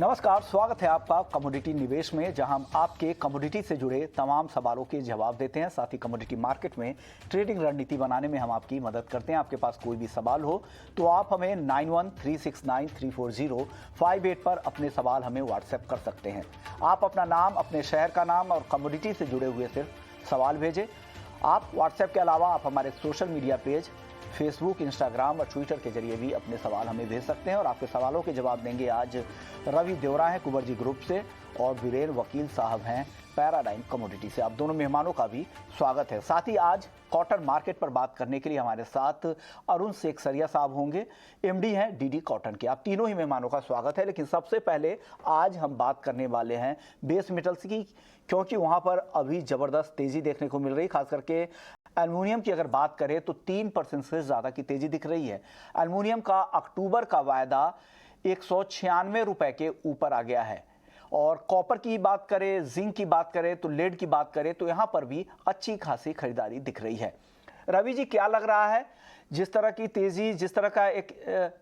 नमस्कार, स्वागत है आपका कमोडिटी निवेश में, जहां हम आपके कमोडिटी से जुड़े तमाम सवालों के जवाब देते हैं। साथ ही कमोडिटी मार्केट में ट्रेडिंग रणनीति बनाने में हम आपकी मदद करते हैं। आपके पास कोई भी सवाल हो तो आप हमें 9136934058 पर अपने सवाल हमें व्हाट्सएप कर सकते हैं। आप अपना नाम, अपने शहर का नाम और कमोडिटी से जुड़े हुए सिर्फ सवाल भेजें। आप व्हाट्सएप के अलावा आप हमारे social media page Facebook, Instagram और ट्विटर के जरिए भी अपने सवाल हमें भेज सकते हैं। और आपके सवालों के जवाब देंगे आज रवि देवरा हैं कुबरजी ग्रुप से और वीरेंद्र वकील साहब हैं पैराडाइम कमोडिटी से। आप दोनों मेहमानों का भी स्वागत है। साथ ही आज कॉटन मार्केट पर बात करने के लिए हमारे साथ अरुण सेखसरिया साहब होंगे, एमडी हैं डीडी कॉटन के। आप तीनों ही मेहमानों का स्वागत है। लेकिन सबसे पहले आज हम बात करने वाले हैं बेस मेटल्स की, क्योंकि वहाँ पर अभी ज़बरदस्त तेज़ी देखने को मिल रही। खास करके एल्युमिनियम की अगर बात करें तो 3% से ज़्यादा की तेज़ी दिख रही है। एल्युमिनियम का अक्टूबर का वायदा 196 रुपए के ऊपर आ गया है। और कॉपर की बात करें, जिंक की बात करें तो लेड की बात करें तो यहाँ पर भी अच्छी खासी खरीदारी दिख रही है। रवि जी, क्या लग रहा है, जिस तरह की तेज़ी, जिस तरह का एक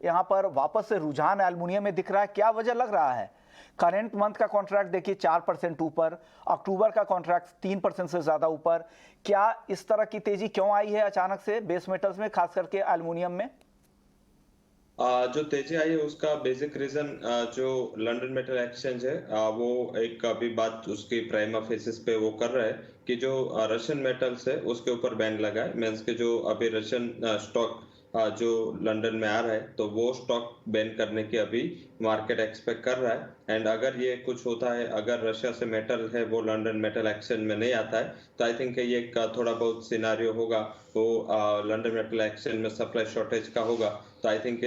यहाँ पर वापस से रुझान एल्युमिनियम में दिख रहा है, क्या वजह लग रहा है? करेंट मंथ का कॉन्ट्रैक्ट देखिए 4% ऊपर, अक्टूबर का कॉन्ट्रैक्ट 3% से ज़्यादा ऊपर। क्या इस तरह की तेज़ी क्यों आई है अचानक से बेस मेटल्स में, खास करके एल्युमिनियम में? जो तेजी आई है उसका बेसिक रीजन जो लंदन मेटल एक्सचेंज है वो एक अभी बात उसकी प्राइमा फेसिस पे वो कर रहा है कि जो रशियन मेटल्स है उसके ऊपर बैन लगा है। मींस के जो अभी रशियन स्टॉक जो लंदन में आ रहा है तो वो स्टॉक बैन करने की अभी मार्केट एक्सपेक्ट कर रहा है। एंड अगर ये कुछ होता है, अगर रशिया से मेटल है वो लंदन मेटल एक्सचेंज में नहीं आता है तो आई थिंक ये थोड़ा बहुत सिनारियो होगा, वो लंदन मेटल एक्सचेंज में सप्लाई शॉर्टेज का होगा। तो आई थिंक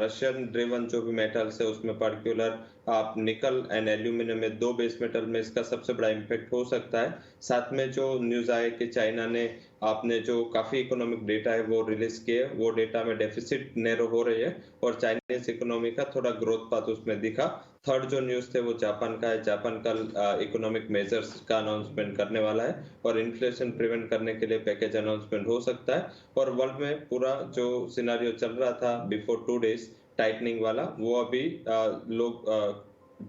रशियन ड्रिवन जो भी मेटल्स है उसमें पर्टिकुलर आप निकल एंड एल्यूमिनियम में दो बेस मेटल में इसका सबसे बड़ा इम्पैक्ट हो सकता है। साथ में जो न्यूज आए कि चाइना ने आपने जो काफी इकोनॉमिक डेटा है वो रिलीज किए, वो डेटा में डेफिसिट नैरो हो रही है और चाइनीज इकोनॉमी का थोड़ा ग्रोथ पाथ उसमें दिखा। थर्ड जो न्यूज थे वो जापान का है। जापान कल इकोनॉमिक मेजर्स का अनाउंसमेंट करने वाला है और इन्फ्लेशन प्रिवेंट करने के लिए पैकेज अनाउंसमेंट हो सकता है। और वर्ल्ड में पूरा जो सिनारियो चल रहा था बिफोर 2 डेज टाइटनिंग वाला, वो अभी लोग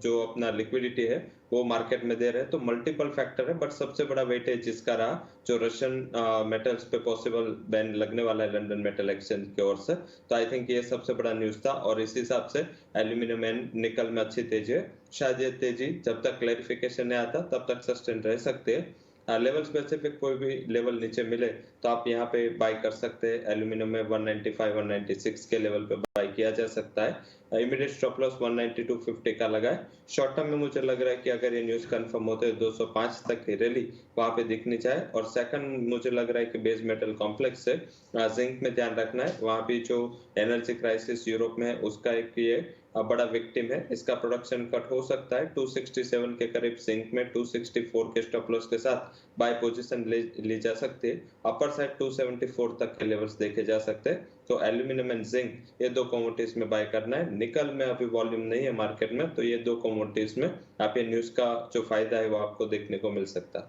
जो अपना लिक्विडिटी है वो मार्केट में दे रहे हैं। तो मल्टीपल फैक्टर है, बट सबसे बड़ा वेटेज जिसका रहा जो रशियन मेटल्स पे पॉसिबल बैन लगने वाला है लंदन मेटल एक्सचेंज की ओर से। तो आई थिंक ये सबसे बड़ा न्यूज था और इस हिसाब से एल्यूमिनियम एंड निकल में अच्छी तेजी है। शायद ये तेजी जब तक क्लैरिफिकेशन नहीं आता तब तक सस्टेन रह सकते हैं। लेवल स्पेसिफिक कोई भी लेवल नीचे मिले तो आप यहाँ पे बाय कर सकते हैं। एल्यूमिनियम में 195 196 के लेवल पे बाय किया जा सकता है। इमीडिएट स्टॉप लॉस 192.50 का लगा है। शॉर्ट टर्म में मुझे लग रहा है कि अगर ये न्यूज कंफर्म होते हैं 205 तक की रैली वहां पे दिखनी चाहिए। और सेकंड मुझे लग रहा है कि बेस मेटल कॉम्प्लेक्स से जिंक में ध्यान रखना है। वहां भी जो एनर्जी क्राइसिस यूरोप में है उसका एक ये बड़ा विक्टिम है। इसका प्रोडक्शन कट हो सकता है 267 के करीब, जिंक में 264 के स्टॉप लॉस के साथ बाय पोजीशन ली जा सकती है। अपर साइड 274 तक के लेवल्स देखे जा सकते हैं। तो एल्यूमिनियम एंड जिंक ये दो कमोडिटीज में बाय करना है। निकल में अभी वॉल्यूम नहीं है मार्केट में, तो ये दो कमोडिटीज में आप ये न्यूज का जो फायदा है वो आपको देखने को मिल सकता है।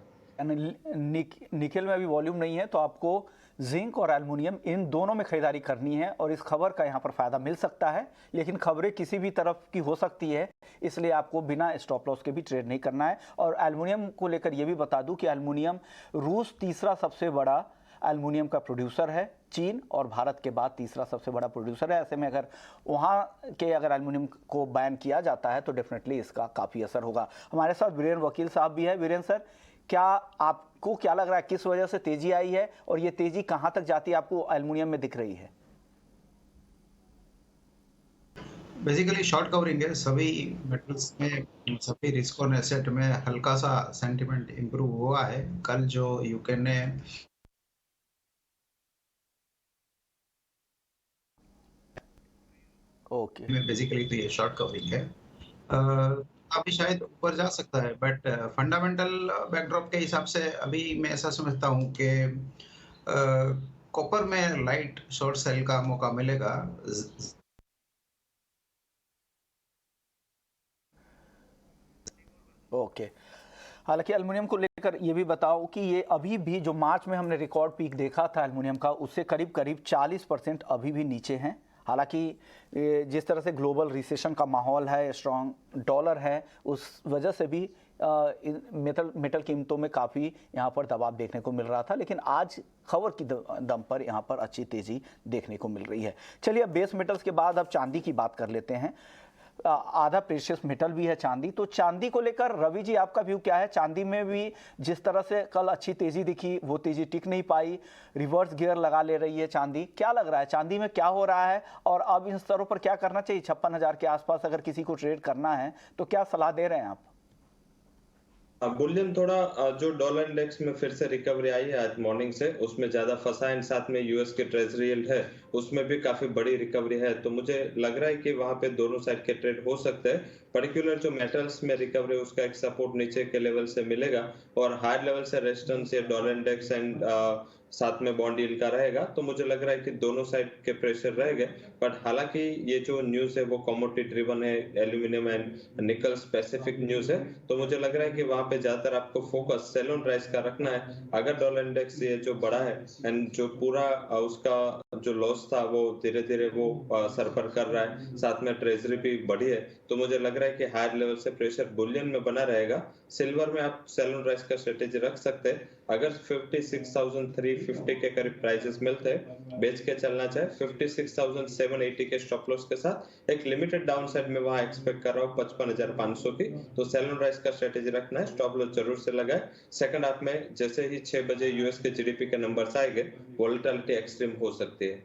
निकल में अभी वॉल्यूम नहीं है तो आपको जिंक और एल्युमिनियम इन दोनों में खरीदारी करनी है और इस खबर का यहाँ पर फायदा मिल सकता है। लेकिन खबरें किसी भी तरफ की हो सकती है, इसलिए आपको बिना स्टॉप लॉस के भी ट्रेड नहीं करना है। और एल्युमिनियम को लेकर ये भी बता दूं कि एल्युमिनियम रूस तीसरा सबसे बड़ा एल्युमिनियम का प्रोड्यूसर है। चीन और भारत के बाद तीसरा सबसे बड़ा प्रोड्यूसर है। ऐसे में अगर वहाँ के अगर एल्युमिनियम को बैन किया जाता है तो डेफिनेटली इसका काफ़ी असर होगा। हमारे साथ वीरेंद्र वकील साहब भी है। वीरेंद्र सर, क्या आपको क्या लग रहा है, किस वजह से तेजी आई है और ये तेजी कहां तक जाती है आपको एल्युमिनियम में दिख रही है? बेसिकली शॉर्ट कवरिंग है सभी मेटल्स में, सभी रिस्क और एसेट में हल्का सा सेंटिमेंट इंप्रूव हुआ है। कल जो यूके ने बेसिकली तो ये शॉर्ट कवरिंग है। अभी शायद ऊपर जा सकता है, बट फंडामेंटल बैकड्रॉप के हिसाब से अभी मैं ऐसा समझता हूँ कि कॉपर में लाइट शॉर्ट सेल का मौका मिलेगा। ओके, हालांकि एल्युमिनियम को लेकर ये भी बताओ कि ये अभी भी जो मार्च में हमने रिकॉर्ड पीक देखा था एल्युमिनियम का, उससे करीब करीब 40% अभी भी नीचे हैं। हालांकि जिस तरह से ग्लोबल रिसेशन का माहौल है, स्ट्रॉन्ग डॉलर है, उस वजह से भी मेटल कीमतों में काफ़ी यहाँ पर दबाव देखने को मिल रहा था, लेकिन आज खबर की दम पर यहाँ पर अच्छी तेज़ी देखने को मिल रही है। चलिए अब बेस मेटल्स के बाद अब चांदी की बात कर लेते हैं। आधा प्रेशियस मेटल भी है चांदी, तो चांदी को लेकर रवि जी आपका व्यू क्या है? चांदी में भी जिस तरह से कल अच्छी तेजी दिखी, वो तेजी टिक नहीं पाई, रिवर्स गियर लगा ले रही है चांदी। क्या लग रहा है चांदी में क्या हो रहा है और अब इन स्तरों पर क्या करना चाहिए? 56,000 के आसपास अगर किसी को ट्रेड करना है तो क्या सलाह दे रहे हैं आप? बुलियन थोड़ा जो डॉलर इंडेक्स में फिर से रिकवरी आई है आज मॉर्निंग से, उसमें ज्यादा फंसा है, साथ में यूएस के ट्रेजरी यील्ड है उसमें भी काफी बड़ी रिकवरी है, तो मुझे लग रहा है कि वहां पे दोनों साइड के ट्रेड हो सकते हैं। पर्टिकुलर जो मेटल्स में रिकवरी, उसका एक सपोर्ट नीचे के लेवल से मिलेगा और हायर लेवल से रेजिस्टेंस या डॉलर इंडेक्स एंड साथ में बॉन्ड यील्ड का रहेगा, तो मुझे लग रहा है कि दोनों साइड के प्रेशर रहेंगे। बट हालांकि ये जो न्यूज है वो कमोडिटी ड्रिवन है, एल्यूमिनियम एंड निकल स्पेसिफिक न्यूज है, तो मुझे लग रहा है कि वहां पे ज्यादातर आपको फोकस सेल ऑन राइज का रखना है। अगर डॉलर इंडेक्स ये जो बढ़ा है एंड जो पूरा उसका जो लॉस था वो धीरे धीरे वो सर पर कर रहा है, साथ में ट्रेजरी भी बढ़ी है, तो मुझे लग रहा है कि हायर लेवल से प्रेशर बुलियन में बना रहेगा। सिल्वर में आप सेल ऑन राइज का स्ट्रेटेजी रख सकते हैं। अगर 56,350 के करीब प्राइसेस मिलते हैं, बेच के चलना चाहे 56,780 के स्टॉप लॉस के साथ। एक लिमिटेड डाउन साइड में वहां एक्सपेक्ट कर रहा हूँ 55,500 की, तो सेल ऑन राइज का स्ट्रेटेजी रखना है, स्टॉप लॉस जरूर से लगाए। सेकंड हाफ में जैसे ही 6 बजे यूएस के जीडीपी के नंबर्स आएंगे, वोलेटिलिटी एक्सट्रीम हो सकती है।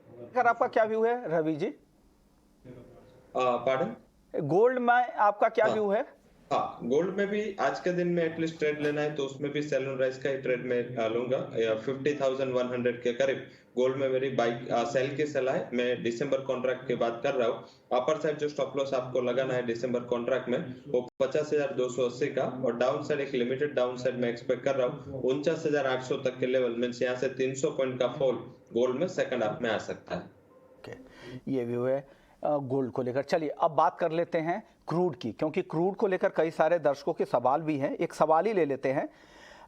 अगर आपका क्या व्यू है रवि जी? पार्डन? गोल्ड में आपका क्या व्यू है? हाँ, गोल्ड में भी आज के दिन में एटलीस्ट ट्रेड लेना है तो उसमें भी सेल ऑन राइज का ही ट्रेड में लूंगा। 50,100 के करीब गोल्ड में मेरी बाइक सेल की सलाह है। मैं दिसंबर कॉन्ट्रैक्ट की बात कर रहा हूँ। अपर साइड जो स्टॉप लॉस आपको लगाना है दिसंबर कॉन्ट्रैक्ट में वो 50,280 का, और डाउन साइड एक लिमिटेड डाउन साइड में एक्सपेक्ट कर रहा हूँ 49,800 तक के लेवल में। यहाँ से 300 पॉइंट का फॉल गोल्ड में सेकंड हाफ में आ सकता है। ये व्यू है गोल्ड को लेकर। चलिए अब बात कर लेते हैं क्रूड की, क्योंकि क्रूड को लेकर कई सारे दर्शकों के सवाल भी हैं। एक सवाल ही ले लेते हैं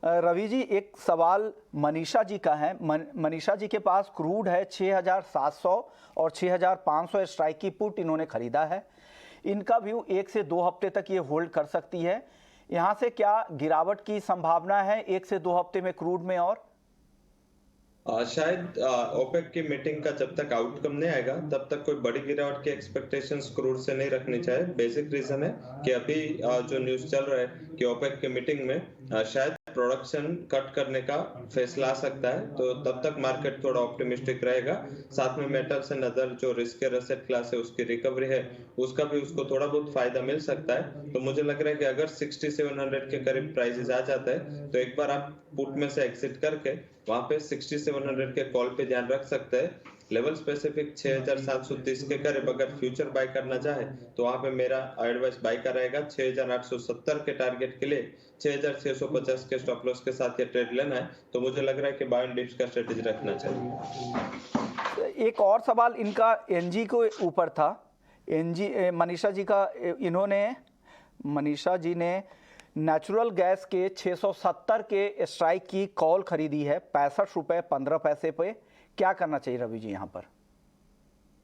रवि जी। एक सवाल मनीषा जी का है। मनीषा जी के पास क्रूड है 6,700 और 6,500 स्ट्राइक की पुट इन्होंने खरीदा है। इनका व्यू 1 से 2 हफ्ते तक ये होल्ड कर सकती है। यहाँ से क्या गिरावट की संभावना है 1 से 2 हफ्ते में क्रूड में? और शायद ओपेक की मीटिंग का जब तक आउटकम नहीं आएगा तब तक कोई बड़ी गिरावट की एक्सपेक्टेशंस क्रूड से नहीं रखनी चाहिए। बेसिक रीजन है कि अभी जो न्यूज चल रहा है कि ओपेक की मीटिंग में शायद प्रोडक्शन कट करने का फैसला आ सकता है, तो तब तक मार्केट थोड़ा ऑप्टिमिस्टिक रहेगा। साथ में मेटल्स एंड अदर जो रिस्कियर एसेट क्लास है उसकी रिकवरी है, उसका भी उसको थोड़ा बहुत फायदा मिल सकता है। तो मुझे लग रहा है कि अगर 6700 के करीब प्राइसेस आ जाता है तो एक बार आप पुट में से एग्जिट करके वहां पे 6700 के कॉल पे ध्यान रख सकते हैं। लेवल स्पेसिफिक 6,730 के करीब अगर फ्यूचर बाय करना चाहे तो वहां पे मेरा एडवाइस बाय का रहेगा 6,870 के टारगेट के लिए 6,650 के स्टॉप लॉस के साथ ये ट्रेड लेना है। तो मुझे लग रहा है कि बाय एंड डिप्स का स्ट्रेटेजी रखना चाहिए। एक और सवाल इनका एनजी के ऊपर था। एनजी मनीषा जी का, मनीषा जी ने नेचुरल गैस के 670 के स्ट्राइक की कॉल खरीदी है 65 रुपए 15 पैसे पे। क्या करना चाहिए रवि जी यहाँ पर?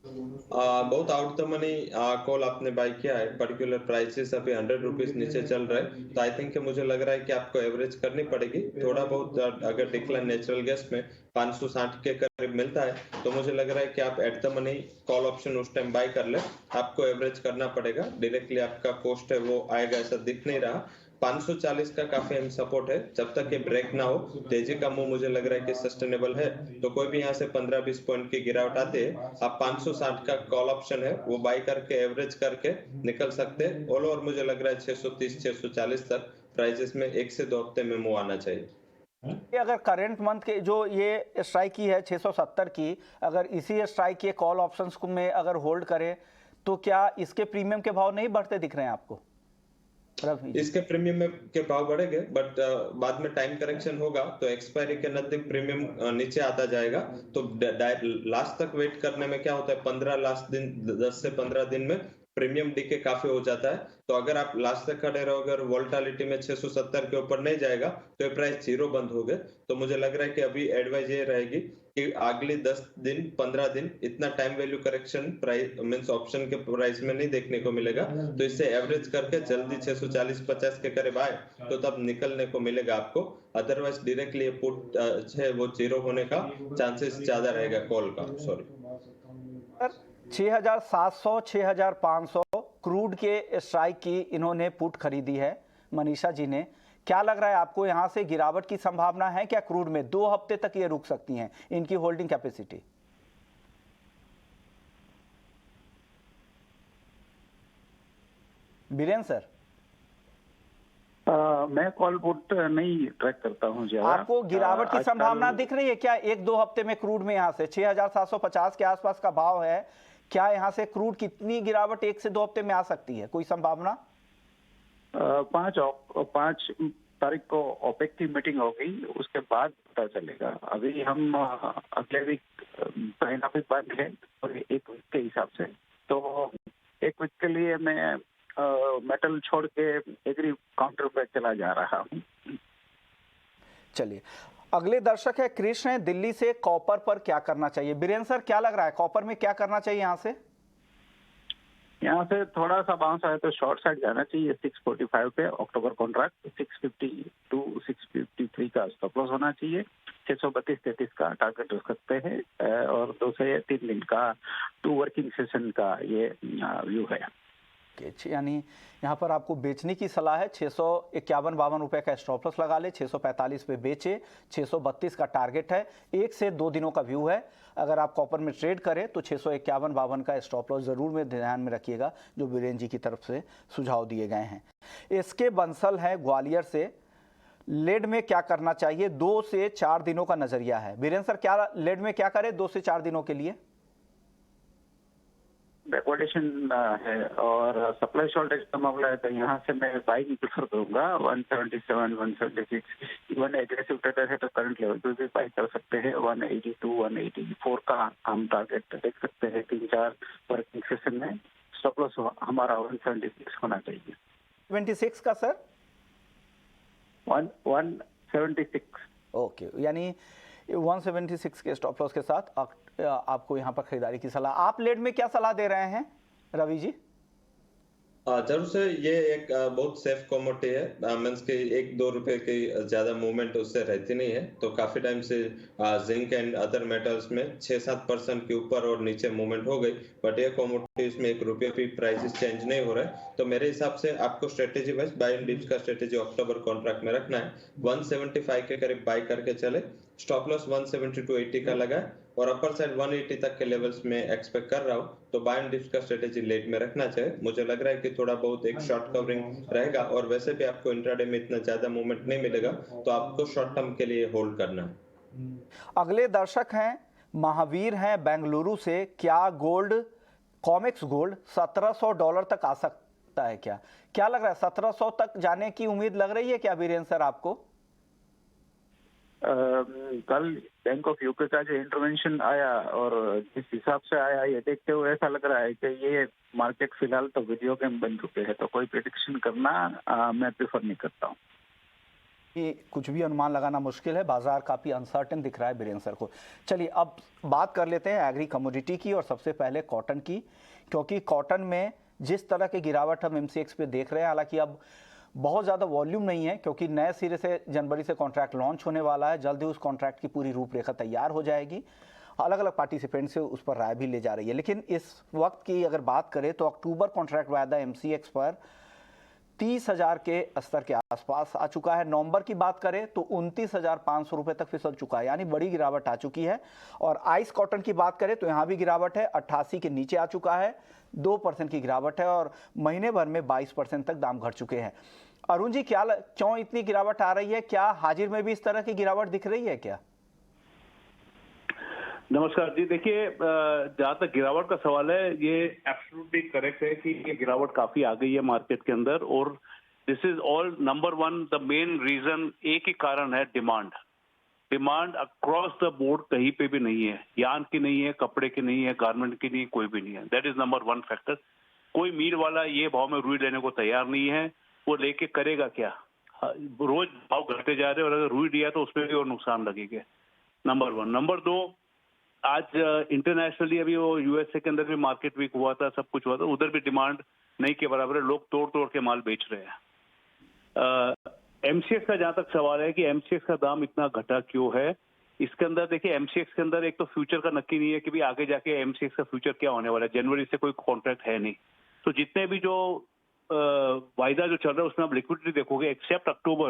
बहुत आउट द मनी कॉल आपने बाय किया है। पर्टिकुलर प्राइसेस अभी 100 रुपीज नीचे चल रहा है, तो आई थिंक मुझे लग रहा है कि आपको एवरेज करनी पड़ेगी थोड़ा बहुत। अगर डिक्लाइन नेचुरल गैस में 560 के करीब मिलता है तो मुझे लग रहा है कि आप at the money call option उस टाइम बाय कर ले। आपको एवरेज करना पड़ेगा, डायरेक्टली आपका कॉस्ट है वो आएगा ऐसा दिख नहीं रहा। 540 का काफी अहम सपोर्ट है, जब तक ये ब्रेक ना हो तेजी का मूव मुझे लग रहा है कि सस्टेनेबल है। तो कोई भी यहाँ से 15-20 पॉइंट की गिरावट आती है, आप 560 का कॉल ऑप्शन है वो बाय करके एवरेज करके निकल सकते हैं। ऑल ओवर मुझे लग रहा है 630-640 तक प्राइसेस में 1 से 2 हफ्ते में मूव आना चाहिए। अगर करंट मंथ के जो ये स्ट्राइक की है 670 की, अगर इसी स्ट्राइक के कॉल ऑप्शंस में अगर होल्ड करें तो क्या इसके प्रीमियम के भाव नहीं बढ़ते दिख रहे हैं आपको? इसके प्रीमियम के भाव बढ़ेंगे, बट बाद में टाइम करेक्शन होगा तो एक्सपायरी के नजदीक प्रीमियम नीचे आता जाएगा। तो लास्ट तक वेट करने में क्या होता है, 10 से 15 दिन में प्रीमियम डीके काफी हो जाता है। तो अगर आप लास्ट तक खड़े रहोगे और वोलेटिलिटी में 670 के ऊपर नहीं जाएगा तो ये प्राइस जीरो बंद हो गए। तो मुझे लग रहा है कि अभी एडवाइस ये रहेगी कि अगले 10 दिन 15 दिन इतना time value correction price means option के प्राइस में नहीं देखने को मिलेगा। तो इससे एवरेज करके जल्दी 640-50 के करीब आए तो तब निकलने को मिलेगा आपको। अदरवाइज डायरेक्टली पुट है वो जीरो होने का चांसेस ज्यादा रहेगा कॉल का। सॉरी सर, 6,700 6,500 क्रूड के स्ट्राइक की इन्होंने पुट खरीदी है मनीषा जी ने। क्या लग रहा है आपको, यहां से गिरावट की संभावना है क्या क्रूड में? 2 हफ्ते तक ये रुक सकती हैं इनकी होल्डिंग कैपेसिटी। बीरेन सर, मैं कॉल पुट नहीं ट्रैक करता हूं ज्यादा। आपको गिरावट की संभावना दिख रही है क्या 1-2 हफ्ते में क्रूड में? यहां से 6,750 के आसपास का भाव है, क्या यहां से क्रूड कितनी गिरावट 1 से 2 हफ्ते में आ सकती है? कोई संभावना? 5 तारीख को ओपेक की मीटिंग होगी, उसके बाद पता चलेगा। अभी हम अगले वीक चाइना भी बंद है और 1 वीक के हिसाब से, तो 1 वीक के लिए मैं मेटल छोड़ के एग्री काउंटर पे चला जा रहा हूँ। चलिए, अगले दर्शक है कृष्ण है दिल्ली से। कॉपर पर क्या करना चाहिए? बीरेन सर, क्या लग रहा है कॉपर में क्या करना चाहिए? यहाँ से थोड़ा सा बाउंस आए तो शॉर्ट साइड जाना चाहिए 645 पे अक्टूबर कॉन्ट्रैक्ट, 650 टू 653 का स्टॉप लॉस होना चाहिए, 632-33 का टारगेट रख सकते हैं और 2 से 3 दिन का 2 वर्किंग सेशन का ये व्यू है। यानी यहाँ पर आपको बेचने की सलाह है। 651-52 रुपए का स्टॉप लॉस लगा ले, 645 पे बेचे, 632 का टारगेट है, 1 से 2 दिनों का व्यू है। अगर आप कॉपर में ट्रेड करें तो 651-52 का स्टॉप लॉस जरूर में ध्यान में रखिएगा, जो बीरेन जी की तरफ से सुझाव दिए गए हैं। इसके बंसल है ग्वालियर से। लेड में क्या करना चाहिए? 2 से 4 दिनों का नजरिया है। बीरेन सर, क्या लेड में क्या करें 2 से 4 दिनों के लिए? बैकवर्डेशन है और सप्लाई शॉर्टेज का मामला है, तो यहाँ से मैं बाइंग प्रेफर करूंगा। 177, 176 इवन एग्रेसिव ट्रेडर है तो करंट लेवल पे भी बाई कर सकते हैं। 182, 184 का हम टारगेट देख सकते हैं 3-4 वर्किंग सेशन में। स्टॉप लॉस हमारा 176 होना चाहिए। 26 का सर? 176। ओके, यानी 176 के स्टॉप लॉस के साथ आपको यहाँ पर खरीदारी की सलाह। आप लेड में क्या सलाह दे रहे हैं रवि जी? जरूर से ये एक बहुत सेफ कमोडिटी है। मींस के 1-2 रुपए की ज्यादा मूवमेंट उससे रहती नहीं है। तो काफी टाइम से जिंक एंड अदर मेटल्स में 6-7% के ऊपर और नीचे मूवमेंट हो गई, बट ये कमोडिटीज में 1 रुपये भी प्राइसेस चेंज नहीं हो रहा है। तो मेरे हिसाब से आपको strategy wise buy and dips का स्ट्रेटेजी अक्टूबर कॉन्ट्रैक्ट में रखना है। 175 के करीब बाय करके चले, स्टॉप लॉस 170-80 का लगाए और अपर साइड 180 तक के लेवल्स में एक्सपेक्ट कर रहा हूँ। तो बाय एंड डिप्स का स्ट्रेटेजी लेट में रखना चाहिए। मुझे लग रहा है कि थोड़ा बहुत एक शॉर्ट कवरिंग रहेगा और वैसे भी आपको इंट्राडे में इतना ज्यादा मूवमेंट नहीं मिलेगा, तो आपको शॉर्ट टर्म के लिए होल्ड करना है। अगले दर्शक हैं महावीर हैं बेंगलुरु से। क्या गोल्ड, कॉमेक्स गोल्ड $1,700 तक आ सकता है क्या? क्या लग रहा है 1700 तक जाने की उम्मीद लग रही है क्या बीरेन सर आपको? कल बैंक ऑफ यूके का जो इंटरवेंशन आया और जिस हिसाब से आया, ये देखते हुए ऐसा लग रहा है कि ये मार्केट फिलहाल तो वीडियो गेम बन चुके हैं, तो कोई प्रेडिक्शन करना मैं प्रेफर नहीं करता हूँ। ये कुछ भी अनुमान लगाना मुश्किल है, बाजार काफ़ी अनसर्टेन दिख रहा है बीरेन सर को। चलिए अब बात कर लेते हैं एग्री कमोडिटी की और सबसे पहले कॉटन की, क्योंकि कॉटन में जिस तरह की गिरावट हम MCX पे देख रहे हैं, हालांकि अब बहुत ज़्यादा वॉल्यूम नहीं है क्योंकि नए सिरे से जनवरी से कॉन्ट्रैक्ट लॉन्च होने वाला है। जल्दी उस कॉन्ट्रैक्ट की पूरी रूपरेखा तैयार हो जाएगी। अलग अलग पार्टिसिपेंट से उस पर राय भी ले जा रही है। लेकिन इस वक्त की अगर बात करें तो अक्टूबर कॉन्ट्रैक्ट वायदा MCX पर 30,000 के स्तर के आसपास आ चुका है। नवंबर की बात करें तो 29,500 रुपए तक फिसल चुका है, यानी बड़ी गिरावट आ चुकी है। और आइस कॉटन की बात करें तो यहाँ भी गिरावट है, 88 के नीचे आ चुका है, 2% की गिरावट है और महीने भर में 22% तक दाम घट चुके हैं। अरुण जी, क्यों इतनी गिरावट आ रही है? क्या हाजिर में भी इस तरह की गिरावट दिख रही है क्या? नमस्कार जी, देखिए जहां तक गिरावट का सवाल है, ये एब्सोल्युटली करेक्ट है कि ये गिरावट काफी आ गई है मार्केट के अंदर और this is all number 1 the main reason. एक ही कारण है, डिमांड अक्रॉस द बोर्ड कहीं पे भी नहीं है। यार्न की नहीं है, कपड़े की नहीं है, गारमेंट की नहीं है, कोई भी नहीं है। That is number 1 factor. कोई मील वाला ये भाव में रुई लेने को तैयार नहीं है, वो लेके करेगा क्या? रोज भाव घटते जा रहे हैं और अगर रुई दिया तो उसमें भी और नुकसान लगेगा। नंबर 1। नंबर 2, आज इंटरनेशनली अभी वो यूएसए के अंदर भी मार्केट वीक हुआ था, सब कुछ हुआ था, उधर भी डिमांड नहीं के बराबर है, लोग तोड़ तोड़ के माल बेच रहे हैं। एमसीएक्स का जहां तक सवाल है कि एमसीएक्स का दाम इतना घटा क्यों है, इसके अंदर देखिए एमसीएक्स के अंदर एक तो फ्यूचर का नक्की नहीं है कि भी आगे जाके एमसीएक्स का फ्यूचर क्या होने वाला है। जनवरी से कोई कॉन्ट्रैक्ट है नहीं, तो जितने भी जो वायदा जो चल रहा है उसमें आप लिक्विडिटी देखोगे, except October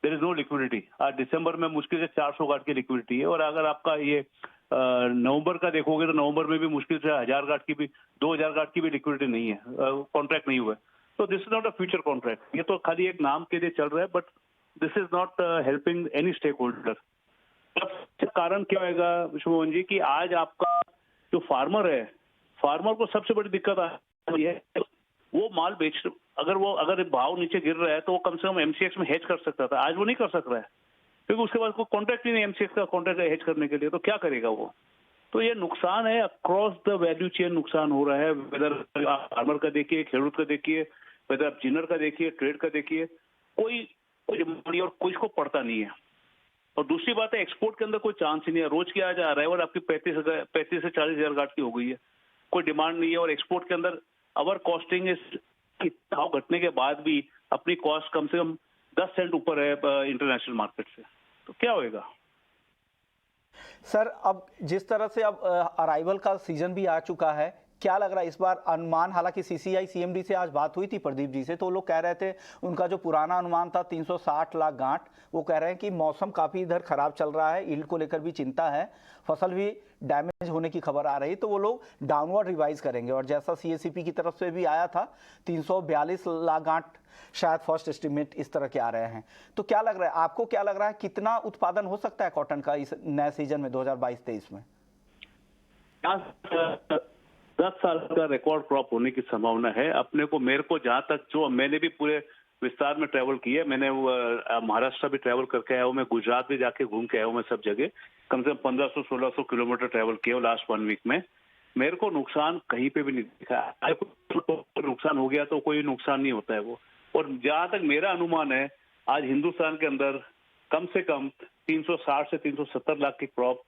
there is no liquidity. आज दिसंबर में मुश्किल से 400 गार्ड की लिक्विडिटी है, और अगर आपका ये नवंबर का देखोगे तो नवंबर में भी मुश्किल से 1000 गार्ड की भी 2000 गार्ड की भी लिक्विडिटी नहीं है, कॉन्ट्रैक्ट नहीं हुआ है। तो this is not a future contract, ये तो खाली एक नाम के लिए चल रहा है, but this is not helping any stakeholder. कारण क्या होगा शुभमन जी कि आज आपका जो फार्मर है, फार्मर को सबसे बड़ी दिक्कत आ रही है, वो माल बेच, अगर भाव नीचे गिर रहा है तो वो कम से कम एमसीएक्स में हेज कर सकता था, आज वो नहीं कर सक रहा है क्योंकि उसके पास कोई कॉन्ट्रैक्ट ही नहीं एमसीएक्स का कॉन्ट्रैक्ट हेज करने के लिए, तो क्या करेगा वो? तो ये नुकसान है, अक्रॉस द वैल्यू चेन नुकसान हो रहा है। वेदर आप फार्मर का देखिए, खेडूत का देखिए, वेदर आप जिनर का देखिए, ट्रेड का देखिए, कोई और कोई इसको पड़ता नहीं है। और दूसरी बात है, एक्सपोर्ट के अंदर कोई चांस ही नहीं है। रोज की आज अराइवल आपकी 35 से 40 हजार गार्ड की हो गई है, कोई डिमांड नहीं है। और एक्सपोर्ट के अंदर अवर कॉस्टिंग भाव घटने के बाद भी अपनी कॉस्ट कम से कम 10 सेंट ऊपर है इंटरनेशनल मार्केट से, तो क्या होएगा? सर, अब जिस तरह से अब अराइवल का सीजन भी आ चुका है, क्या लग रहा है इस बार अनुमान? हालांकि सीसीआई सीएमडी से आज बात हुई थी प्रदीप जी से, तो लोग कह रहे थे उनका जो पुराना अनुमान था 360 लाख गांठ, वो कह रहे हैं कि मौसम काफ़ी इधर खराब चल रहा है, यील्ड को लेकर भी चिंता है, फसल भी डैमेज होने की खबर आ रही, तो वो लोग डाउनवर्ड रिवाइज करेंगे। और जैसा सीएसीपी की तरफ से भी आया था 342 लाख गांठ शायद फर्स्ट एस्टिमेट इस तरह के आ रहे हैं। तो क्या लग रहा है आपको, क्या लग रहा है कितना उत्पादन हो सकता है कॉटन का इस नए सीजन में 2022-23 में? 10 साल का रिकॉर्ड क्रॉप होने की संभावना है। अपने को, मेरे को जहां तक, जो मैंने भी पूरे विस्तार में ट्रैवल किया, मैंने महाराष्ट्र भी ट्रैवल करके आया हूँ, मैं गुजरात भी जाके घूम के आया हूँ, मैं सब जगह कम से कम 1500-1600 किलोमीटर ट्रैवल किया लास्ट 1 वीक में। मेरे को नुकसान कहीं पे भी नहीं दिखा। नुकसान हो गया तो कोई नुकसान नहीं होता है वो। और जहां तक मेरा अनुमान है, आज हिंदुस्तान के अंदर कम से कम 360 से 370 लाख की क्रॉप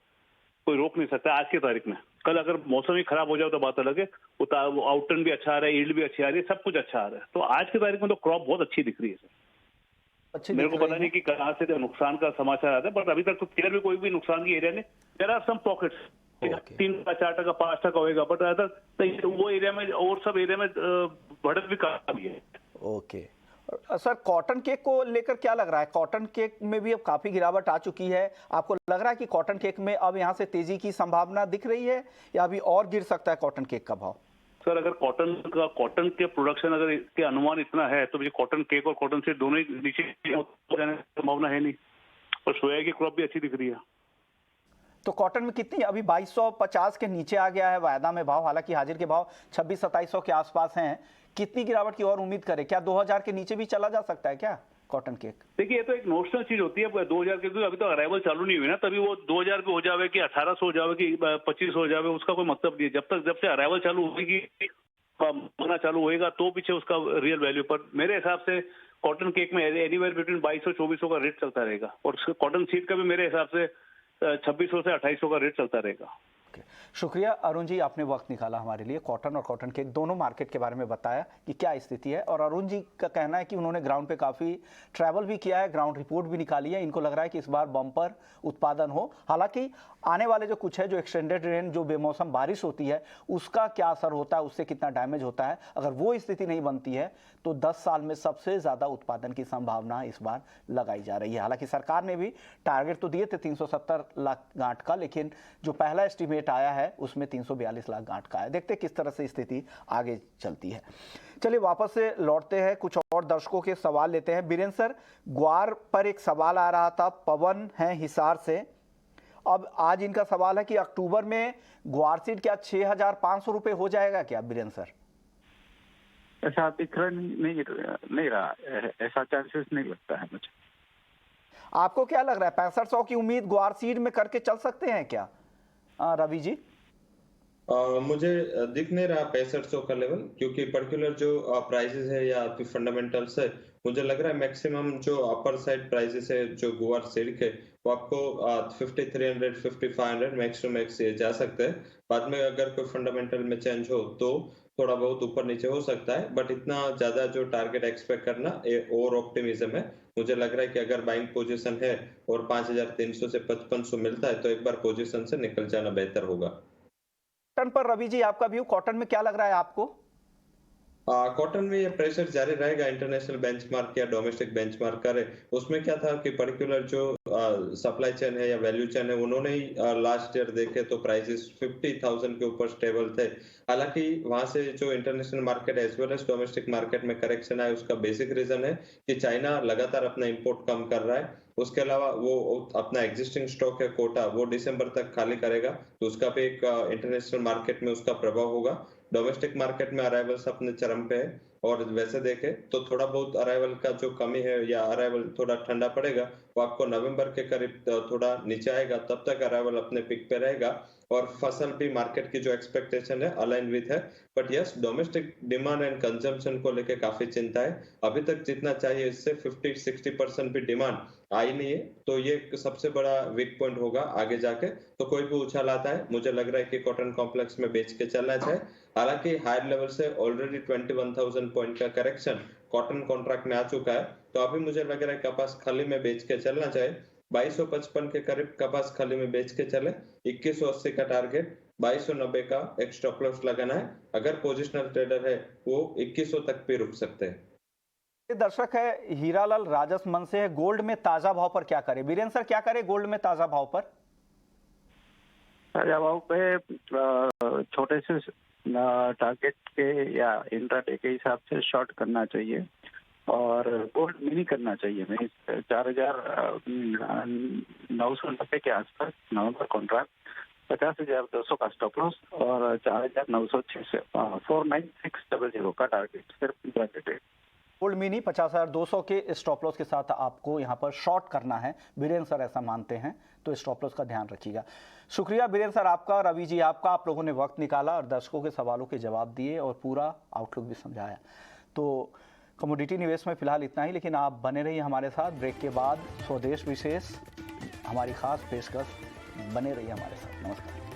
कोई रोक नहीं सकता आज की तारीख में। कल अगर मौसम ही खराब हो जाए तो बात अलग है, वो आउटटर्न भी अच्छा आ रहा है, यील्ड भी अच्छी आ रही है, सब कुछ अच्छा आ रहा है। तो आज की तारीख में तो क्रॉप बहुत अच्छी दिख रही है सर। मेरे को पता नहीं कि कहां से नुकसान का समाचार आता है, बट अभी तक तो क्लियर भी कोई भी नुकसान की एरिया नहीं। देयर आर सम पॉकेट्स, 3-4% 5% होगा, बट अदर वो एरिया में और सब एरिया में बढ़त भी काफी है। ओके सर, कॉटन केक को लेकर क्या लग रहा है? कॉटन केक में भी अब काफी गिरावट आ चुकी है, आपको लग रहा है कि कॉटन केक में अब यहां से तेजी की संभावना दिख रही है या अभी और गिर सकता है कॉटन केक का भाव? सर, अगर कॉटन के प्रोडक्शन अगर के अनुमान इतना है तो मुझे कॉटन केक और कॉटन से दोनों ही नीचे जाने की संभावना है नहीं, और सोया की क्रॉप भी अच्छी दिख रही है। तो कॉटन में कितनी, अभी 2250 के नीचे आ गया है वायदा में भाव, हालांकि हाजिर के भाव 2600-2700 के आसपास हैं। कितनी गिरावट की और उम्मीद करें? क्या 2000 के नीचे भी चला जा सकता है क्या कॉटन केक? देखिए, ये तो एक नोशनल चीज होती है 2000 के, अभी तो अराइवल चालू नहीं हुई ना, तभी वो 2000 पे हो जावे कि 1800 हो जावे कि 2500 हो जावे, उसका कोई मतलब नहीं है। जब से अराइवल चालू होगी, बनना चालू होएगा तो पीछे उसका रियल वैल्यू। पर मेरे हिसाब से कॉटन केक में एनीवेयर बिटवीन 2200-2400 का रेट चलता रहेगा, और कॉटन सीड का भी मेरे हिसाब से 2600 से 2800 का रेट चलता रहेगा। शुक्रिया अरुण जी, आपने वक्त निकाला हमारे लिए, कॉटन और कॉटन केक दोनों मार्केट के बारे में बताया कि क्या स्थिति है। और अरुण जी का कहना है कि उन्होंने ग्राउंड पे काफ़ी ट्रैवल भी किया है, ग्राउंड रिपोर्ट भी निकाली है, इनको लग रहा है कि इस बार बम्पर उत्पादन हो। हालांकि आने वाले जो कुछ है, जो एक्सटेंडेड रेन, जो बेमौसम बारिश होती है, उसका क्या असर होता है, उससे कितना डैमेज होता है, अगर वो स्थिति नहीं बनती है तो 10 साल में सबसे ज़्यादा उत्पादन की संभावना इस बार लगाई जा रही है। हालांकि सरकार ने भी टारगेट तो दिए थे 370 लाख गांठ का, लेकिन जो पहला एस्टिमेट आया है उसमें 342 लाख गांठ का है। देखते किस तरह से स्थिति आगे चलती है। चलिए वापस से लौटते हैं, कुछ और दर्शकों के सवाल लेते हैं। बीरेंद्र सर, ग्वार पर एक सवाल आ रहा था, पवन है हिसार से। अब आज इनका सवाल है कि अक्टूबर में ग्वार सीड क्या 6500 रुपए हो जाएगा क्या बीरेंद्र सर? ऐसा दिख रहा नहीं रहा, ऐसा चांसेस नहीं लगता है मुझे। आपको क्या लग रहा है, 6500 की उम्मीद ग्वार सीड में करके चल सकते हैं क्या रवि जी? मुझे दिख नहीं रहा 6500 का लेवल, क्योंकि पर्टिकुलर जो प्राइसेस है या फिर फंडामेंटल्स है, मुझे लग रहा है मैक्सिमम जो अपर साइड प्राइसेस है जो गुआर सिल्क है वो आपको 5300 5500 मैक्स टू मैक्स ये जा सकते हैं। बाद में अगर कोई फंडामेंटल में चेंज हो तो थोड़ा बहुत ऊपर नीचे हो सकता है, बट इतना ज्यादा जो टारगेट एक्सपेक्ट करना ये ओवर ऑप्टिमिज्म है। मुझे लग रहा है कि अगर बाइंग पोजीशन है और 5300 से 5500 मिलता है तो एक बार पोजीशन से निकल जाना बेहतर होगा। कॉटन पर रवि जी आपका व्यू, कॉटन में क्या लग रहा है आपको? कॉटन में ये प्रेशर जारी रहेगा, इंटरनेशनल बेंचमार्क या डोमेस्टिक बेंचमार्क करे। उसमें क्या था कि पर्टिकुलर जो सप्लाई चेन है या वैल्यू चेन है, उन्होंने ही लास्ट ईयर देखे तो प्राइसेस 50,000 के ऊपर स्टेबल थे। हालांकि वहां से जो international market as well as domestic market में करेक्शन आया, उसका बेसिक रीजन है कि चाइना लगातार अपना इंपोर्ट कम कर रहा है। उसके अलावा वो अपना एग्जिस्टिंग स्टॉक है कोटा, वो दिसंबर तक खाली करेगा, तो उसका भी एक इंटरनेशनल मार्केट में उसका प्रभाव होगा। डोमेस्टिक मार्केट में अराइवल्स अपने चरम पे है, और वैसे देखे तो थोड़ा बहुत अराइवल का जो कमी है या अराइवल थोड़ा ठंडा पड़ेगा, वो आपको नवंबर के करीब थोड़ा नीचे आएगा, तब तक अराइवल अपने पिक पे रहेगा। और फसल भी मार्केट की जो एक्सपेक्टेशन है अलाइन विद है। But yes, domestic demand and consumption को लेके काफी चिंता है। अभी तक जितना चाहिए इससे 50-60% भी डिमांड आई नहीं है, तो ये सबसे बड़ा वीक पॉइंट होगा आगे जाके। तो कोई भी उछाल आता है, मुझे लग रहा है कि कॉटन कॉम्प्लेक्स में बेच के चलना चाहिए। हालांकि हायर लेवल से ऑलरेडी 21,000 पॉइंट का करेक्शन कॉटन कॉन्ट्रैक्ट में आ चुका है, तो अभी मुझे लग रहा है कपास खाली में बेच के चलना चाहिए। 2255 के करीब कपास खाली में बेच के चले। 2180 का टारगेट, 2290 का एक स्टॉप लॉस लगाना है। अगर पोजिशनल ट्रेडर है वो 2100 तक भी रुक सकते हैं। ये दर्शक है हीरालाल राजस्थान से है, गोल्ड में ताजा भाव पर क्या करे? वीरेंद्र सर क्या करे गोल्ड में ताजा भाव पर? ताजा भाव पे छोटे से टारगेट के या इंट्राडे के हिसाब से शॉर्ट करना चाहिए, और गोल्ड मिनी करना चाहिए। मैं 4,990 के आसपास नवंबर कॉन्ट्रैक्ट, 50,200 का स्टॉप लॉस और 4,906 से 49600 का टारगेट सिर्फ इंट्राडे। गोल्ड मिनी 50,200 के स्टॉप लॉस के साथ आपको यहां पर शॉर्ट करना है, वीरेंद्र सर ऐसा मानते हैं, तो स्टॉप लॉस का ध्यान रखिएगा। शुक्रिया वीरेंद्र सर आपका, रवि जी आपका, आप लोगों ने वक्त निकाला और दर्शकों के सवालों के जवाब दिए और पूरा आउटलुक भी समझाया। तो कमोडिटी निवेश में फिलहाल इतना ही, लेकिन आप बने रहिए हमारे साथ। ब्रेक के बाद स्वदेश विशेष हमारी खास पेशकश, बने रहिए हमारे साथ। नमस्कार।